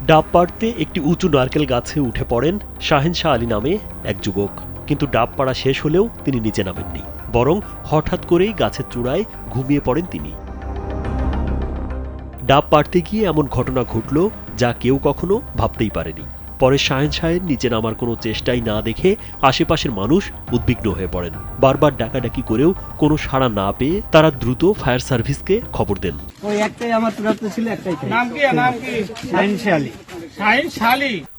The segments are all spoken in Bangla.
ডাব পাড়তে একটি উঁচু নারকেল গাছে উঠে পড়েন শাহেন শাহ আলী নামে এক যুবক। কিন্তু ডাব পাড়া শেষ হলেও তিনি নিচে নামেননি, বরং হঠাৎ করেই গাছের চূড়ায় ঘুমিয়ে পড়েন তিনি। ডাব পাড়তে গিয়ে এমন ঘটনা ঘটল যা কেউ কখনো ভাবতেই পারেনি। পরে শাহেন শাহের নিচে নামার কোনো চেষ্টাই না দেখে আশেপাশের মানুষ উদ্বিগ্ন হয়ে পড়েন। বারবার ডাকাডাকি করেও কোনো সাড়া না পেয়ে তারা দ্রুত ফায়ার সার্ভিসকে খবর দেন।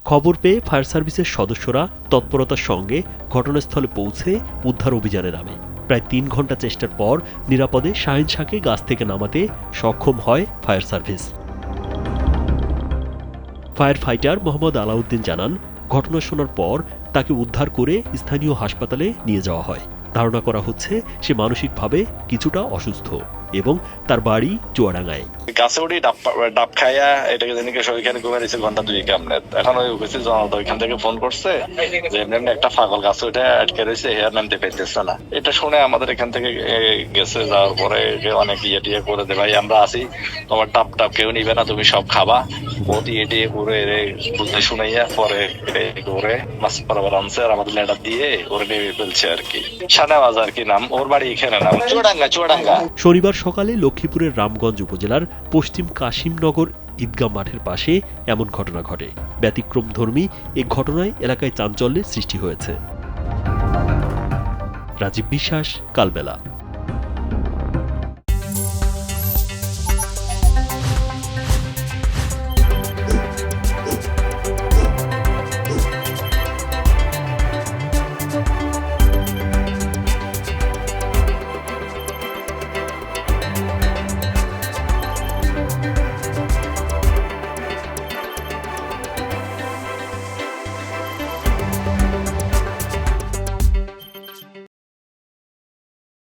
খবর পেয়ে ফায়ার সার্ভিসের সদস্যরা তৎপরতার সঙ্গে ঘটনাস্থলে পৌঁছে উদ্ধার অভিযানে নামে। প্রায় ৩ ঘন্টা চেষ্টার পর নিরাপদে শাহেন শাহকে গাছ থেকে নামাতে সক্ষম হয় fire service. Fire fighter Mohammad Alauddin জানান, ঘটনা শোনার পর তাকে উদ্ধার করে স্থানীয় হাসপাতালে নিয়ে যাওয়া হয়। ধারণা করা হচ্ছে সে মানসিকভাবে কিছুটা অসুস্থ এবং তার বাড়ি চুয়াডাঙ্গায়। গাছে উঠি ডাব খাইয়া এটাকে জানি ওইখানে ঘুমে দিচ্ছে ঘন্টা 2 কেমনে। এখন ওই উপস্থিত জনতা ওইখান থেকে ফোন করছে যে এমনি একটা পাগল গাছে উঠে আটকে রয়েছে, হেয়ার নামতে পেতেছে না। এটা শুনে আমাদের এখান থেকে গেছে, যাওয়ার পরে অনেক টিয়ে করে দে, ভাই আমরা আছি, তোমার ডাব কেউ নিবে না, তুমি সব খাবা। ও টিয়ে করে বুঝতে শুনাইয়া পরে করে মাছ বরাবর আনছে আর আমাদের লেটার দিয়ে ওরে নেমে ফেলছে আর কি। শাহনেওয়াজ আর কি নাম, ওর বাড়ি এখানে নাম চুয়াডাঙ্গা। শনিবার সকালে লক্ষ্মীপুরের রামগঞ্জ উপজেলার পশ্চিম কাশিমনগর ঈদগাহ মাঠের পাশে এমন ঘটনা ঘটে। ব্যতিক্রমধর্মী এ ঘটনায় এলাকায় চাঞ্চল্যের সৃষ্টি হয়েছে। রাজীব বিশ্বাস, কালবেলা।